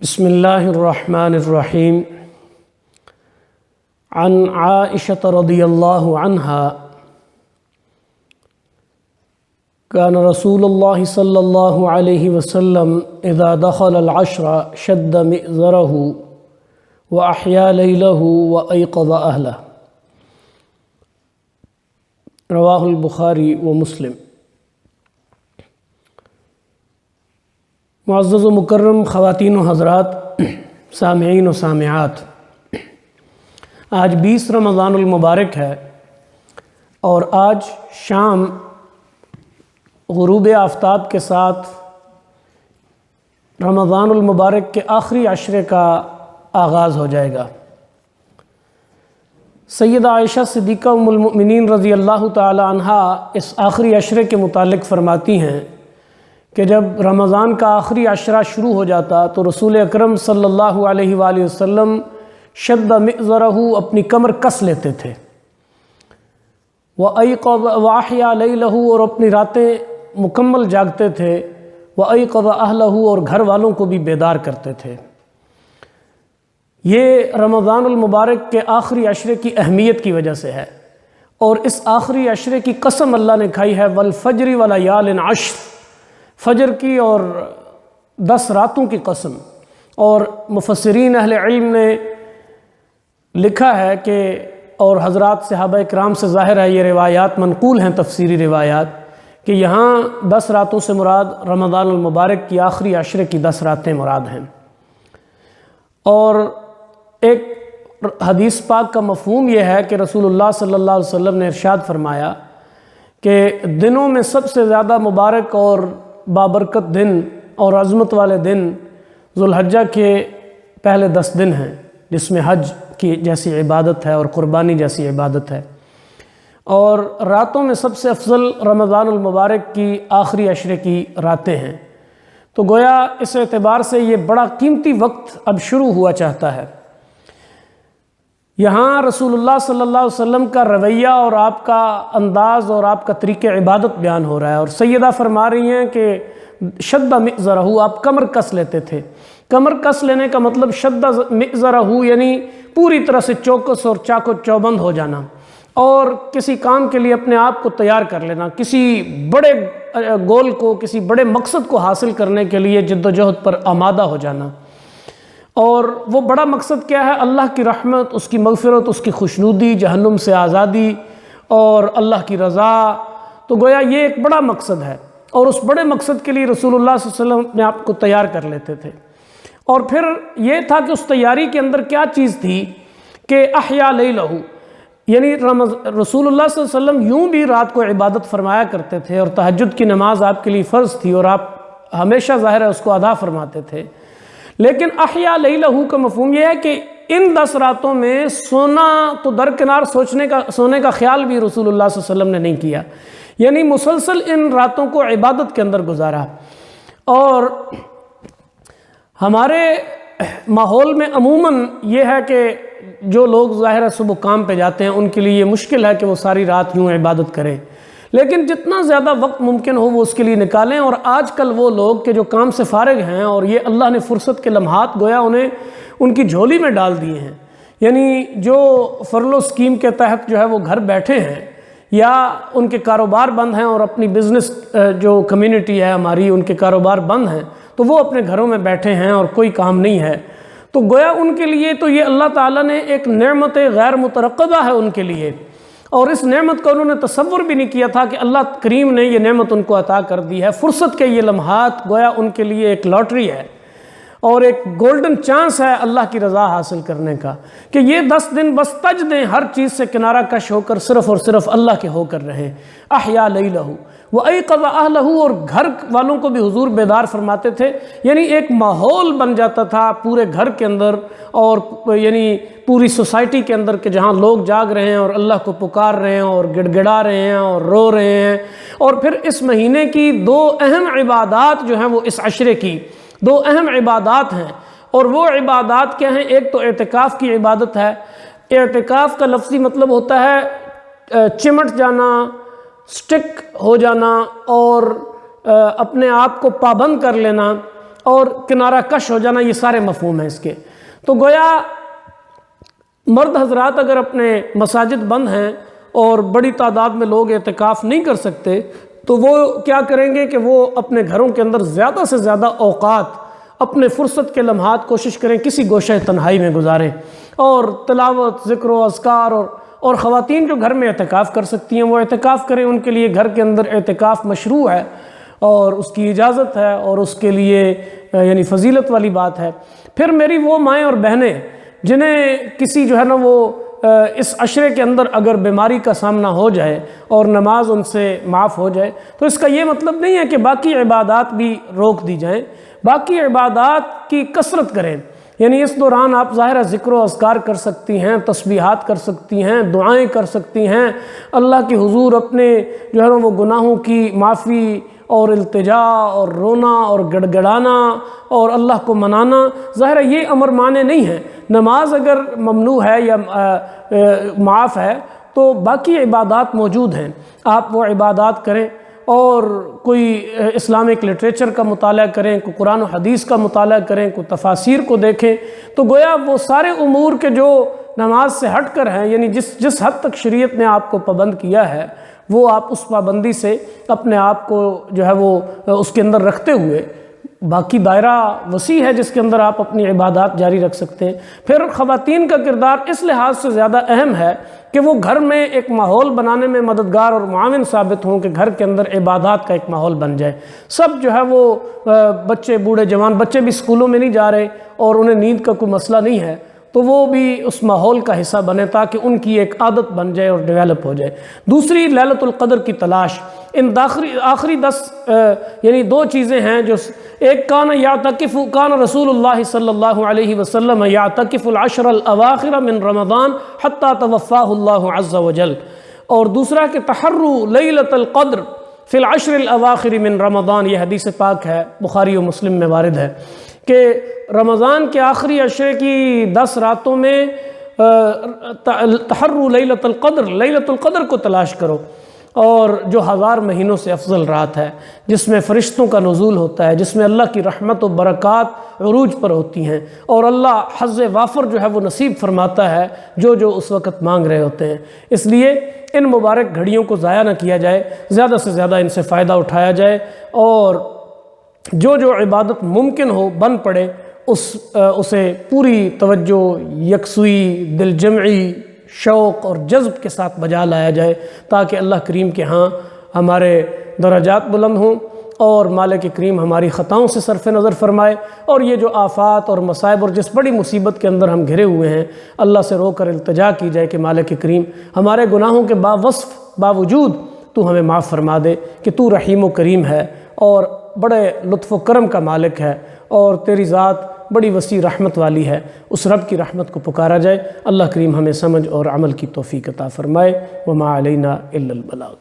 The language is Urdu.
بسم اللہ الرحمن الرحیم عن عائشة رضی اللہ عنہا كان رسول اللہ صلی اللہ علیہ وسلم اذا دخل العشر شد مئزره وأحيا ليله وأيقظ أهله رواہ البخاری و مسلم۔ معزز و مکرم خواتین و حضرات، سامعین و سامعات، آج 20 رمضان المبارک ہے اور آج شام غروب آفتاب کے ساتھ رمضان المبارک کے آخری عشرے کا آغاز ہو جائے گا۔ سیدہ عائشہ صدیقہ ام المؤمنین رضی اللہ تعالی عنہا اس آخری عشرے کے متعلق فرماتی ہیں کہ جب رمضان کا آخری عشرہ شروع ہو جاتا تو رسول اکرم صلی اللہ علیہ وآلہ وسلم شد مئزرہ اپنی کمر کس لیتے تھے، وَأَيْقَظَ وَأَحْيَا لَيْلَهُ اور اپنی راتیں مکمل جاگتے تھے، وَأَيْقَظَ أَهْلَهُ اور گھر والوں کو بھی بیدار کرتے تھے۔ یہ رمضان المبارک کے آخری عشرے کی اہمیت کی وجہ سے ہے، اور اس آخری عشرے کی قسم اللہ نے کھائی ہے وَالْفَجْرِ وَلَيَالٍ عَشْرٍ، فجر کی اور 10 راتوں کی قسم۔ اور مفسرین اہل علم نے لکھا ہے کہ، اور حضرات صحابہ کرام سے ظاہر ہے، یہ روایات منقول ہیں، تفسیری روایات، کہ یہاں 10 راتوں سے مراد رمضان المبارک کی آخری عشرے کی 10 راتیں مراد ہیں۔ اور ایک حدیث پاک کا مفہوم یہ ہے کہ رسول اللہ صلی اللہ علیہ وسلم نے ارشاد فرمایا کہ دنوں میں سب سے زیادہ مبارک اور بابرکت دن اور عظمت والے دن ذوالحجہ کے پہلے 10 دن ہیں، جس میں حج کی جیسی عبادت ہے اور قربانی جیسی عبادت ہے، اور راتوں میں سب سے افضل رمضان المبارک کی آخری عشرے کی راتیں ہیں۔ تو گویا اس اعتبار سے یہ بڑا قیمتی وقت اب شروع ہوا چاہتا ہے۔ یہاں رسول اللہ صلی اللہ علیہ وسلم کا رویہ اور آپ کا انداز اور آپ کا طریقہ عبادت بیان ہو رہا ہے، اور سیدہ فرما رہی ہیں کہ شد مئزرہ، آپ کمر کس لیتے تھے۔ کمر کس لینے کا مطلب شد مئزرہ یعنی پوری طرح سے چوکس اور چاق و چوبند ہو جانا، اور کسی کام کے لیے اپنے آپ کو تیار کر لینا، کسی بڑے گول کو، کسی بڑے مقصد کو حاصل کرنے کے لیے جد و جہد پر آمادہ ہو جانا۔ اور وہ بڑا مقصد کیا ہے؟ اللہ کی رحمت، اس کی مغفرت، اس کی خوشنودی، جہنم سے آزادی اور اللہ کی رضا۔ تو گویا یہ ایک بڑا مقصد ہے، اور اس بڑے مقصد کے لیے رسول اللہ صلی اللہ علیہ وسلم اپنے آپ کو تیار کر لیتے تھے۔ اور پھر یہ تھا کہ اس تیاری کے اندر کیا چیز تھی کہ احیا لیلہ، یعنی رسول اللہ صلی اللہ علیہ وسلم یوں بھی رات کو عبادت فرمایا کرتے تھے، اور تہجد کی نماز آپ کے لیے فرض تھی اور آپ ہمیشہ ظاہر ہے اس کو ادا فرماتے تھے، لیکن احیا لیلہ کا مفہوم یہ ہے کہ ان 10 راتوں میں سونا تو درکنار، سونے کا خیال بھی رسول اللہ صلی اللہ علیہ وسلم نے نہیں کیا، یعنی مسلسل ان راتوں کو عبادت کے اندر گزارا۔ اور ہمارے ماحول میں عموماً یہ ہے کہ جو لوگ ظاہر ہے صبح کام پہ جاتے ہیں، ان کے لیے یہ مشکل ہے کہ وہ ساری رات یوں عبادت کریں، لیکن جتنا زیادہ وقت ممکن ہو وہ اس کے لیے نکالیں۔ اور آج کل وہ لوگ کہ جو کام سے فارغ ہیں، اور یہ اللہ نے فرصت کے لمحات گویا انہیں ان کی جھولی میں ڈال دیے ہیں، یعنی جو فرلو سکیم کے تحت جو ہے وہ گھر بیٹھے ہیں، یا ان کے کاروبار بند ہیں، اور اپنی بزنس جو کمیونٹی ہے ہماری، ان کے کاروبار بند ہیں، تو وہ اپنے گھروں میں بیٹھے ہیں اور کوئی کام نہیں ہے، تو گویا ان کے لیے تو یہ اللہ تعالیٰ نے ایک نعمت غیر مترقبہ ہے ان کے لیے، اور اس نعمت کو انہوں نے تصور بھی نہیں کیا تھا کہ اللہ کریم نے یہ نعمت ان کو عطا کر دی ہے۔ فرصت کے یہ لمحات گویا ان کے لیے ایک لاٹری ہے اور ایک گولڈن چانس ہے اللہ کی رضا حاصل کرنے کا، کہ یہ 10 دن بس تج دیں، ہر چیز سے کنارہ کش ہو کر صرف اور صرف اللہ کے ہو کر رہیں۔ احیا لیلہ وَأَيْقَظَ أَهْلَهُ، اور گھر والوں کو بھی حضور بیدار فرماتے تھے، یعنی ایک ماحول بن جاتا تھا پورے گھر کے اندر اور یعنی پوری سوسائٹی کے اندر کہ جہاں لوگ جاگ رہے ہیں اور اللہ کو پکار رہے ہیں اور گڑ گڑا رہے ہیں اور رو رہے ہیں۔ اور پھر اس مہینے کی 2 اہم عبادات جو ہیں وہ اس عشرے کی 2 اہم عبادات ہیں، اور وہ عبادات کیا ہیں؟ ایک تو اعتکاف کی عبادت ہے۔ اعتکاف کا لفظی مطلب ہوتا ہے چمٹ جانا، سٹک ہو جانا، اور اپنے آپ کو پابند کر لینا، اور کنارہ کش ہو جانا، یہ سارے مفہوم ہیں اس کے۔ تو گویا مرد حضرات اگر اپنے مساجد بند ہیں اور بڑی تعداد میں لوگ اعتکاف نہیں کر سکتے تو وہ کیا کریں گے کہ وہ اپنے گھروں کے اندر زیادہ سے زیادہ اوقات، اپنے فرصت کے لمحات کوشش کریں کسی گوشہ تنہائی میں گزاریں، اور تلاوت، ذکر و اذکار، اور خواتین جو گھر میں اعتکاف کر سکتی ہیں وہ اعتکاف کریں، ان کے لیے گھر کے اندر اعتکاف مشروع ہے اور اس کی اجازت ہے اور اس کے لیے یعنی فضیلت والی بات ہے۔ پھر میری وہ مائیں اور بہنیں جنہیں کسی جو ہے نا وہ اس عشرے کے اندر اگر بیماری کا سامنا ہو جائے اور نماز ان سے معاف ہو جائے تو اس کا یہ مطلب نہیں ہے کہ باقی عبادات بھی روک دی جائیں، باقی عبادات کی کثرت کریں، یعنی اس دوران آپ ظاہرہ ذکر و اذکار کر سکتی ہیں، تسبیحات کر سکتی ہیں، دعائیں کر سکتی ہیں، اللہ کے حضور اپنے جو ہے نا وہ گناہوں کی معافی اور التجا اور رونا اور گڑ گڑانا اور اللہ کو منانا، ظاہر یہ امر مانے نہیں ہے۔ نماز اگر ممنوع ہے یا معاف ہے تو باقی عبادات موجود ہیں، آپ وہ عبادات کریں اور کوئی اسلامک لٹریچر کا مطالعہ کریں، کوئی قرآن و حدیث کا مطالعہ کریں، کوئی تفاسیر کو دیکھیں، تو گویا وہ سارے امور کے جو نماز سے ہٹ کر ہیں، یعنی جس حد تک شریعت نے آپ کو پابند کیا ہے وہ آپ اس پابندی سے اپنے آپ کو جو ہے وہ اس کے اندر رکھتے ہوئے، باقی دائرہ وسیع ہے جس کے اندر آپ اپنی عبادات جاری رکھ سکتے ہیں۔ پھر خواتین کا کردار اس لحاظ سے زیادہ اہم ہے کہ وہ گھر میں ایک ماحول بنانے میں مددگار اور معاون ثابت ہوں کہ گھر کے اندر عبادات کا ایک ماحول بن جائے۔ سب جو ہے وہ بچے، بوڑھے، جوان، بچے بھی اسکولوں میں نہیں جا رہے اور انہیں نیند کا کوئی مسئلہ نہیں ہے تو وہ بھی اس ماحول کا حصہ بنے تاکہ ان کی ایک عادت بن جائے اور ڈیولپ ہو جائے۔ دوسری لیلۃ القدر کی تلاش، ان آخری 10 یعنی 2 چیزیں ہیں جو ایک کان رسول اللہ صلی اللہ علیہ وسلم یعتکف العشر الاواخر من رمضان حتی توفاہ اللہ عز وجل، اور دوسرا کہ تحروا لیلۃ القدر فی العشر الاواخر من رمضان، یہ حدیث پاک ہے، بخاری و مسلم میں وارد ہے کہ رمضان کے آخری عشرے کی 10 راتوں میں تحروا لیلۃ القدر کو تلاش کرو، اور جو 1000 مہینوں سے افضل رات ہے، جس میں فرشتوں کا نزول ہوتا ہے، جس میں اللہ کی رحمت و برکات عروج پر ہوتی ہیں اور اللہ حظ وافر جو ہے وہ نصیب فرماتا ہے جو اس وقت مانگ رہے ہوتے ہیں۔ اس لیے ان مبارک گھڑیوں کو ضائع نہ کیا جائے، زیادہ سے زیادہ ان سے فائدہ اٹھایا جائے، اور جو عبادت ممکن ہو بن پڑے اسے پوری توجہ، یکسوئی، دل جمعی، شوق اور جذب کے ساتھ بجا لایا جائے تاکہ اللہ کریم کے ہاں ہمارے درجات بلند ہوں اور مالک کریم ہماری خطاؤں سے صرف نظر فرمائے، اور یہ جو آفات اور مصائب اور جس بڑی مصیبت کے اندر ہم گھرے ہوئے ہیں اللہ سے رو کر التجا کی جائے کہ مالک کریم ہمارے گناہوں کے باوجود تو ہمیں معاف فرما دے کہ تو رحیم و کریم ہے اور بڑے لطف و کرم کا مالک ہے، اور تیری ذات بڑی وسیع رحمت والی ہے۔ اس رب کی رحمت کو پکارا جائے۔ اللہ کریم ہمیں سمجھ اور عمل کی توفیق عطا فرمائے۔ وما علینا الا البلاغ۔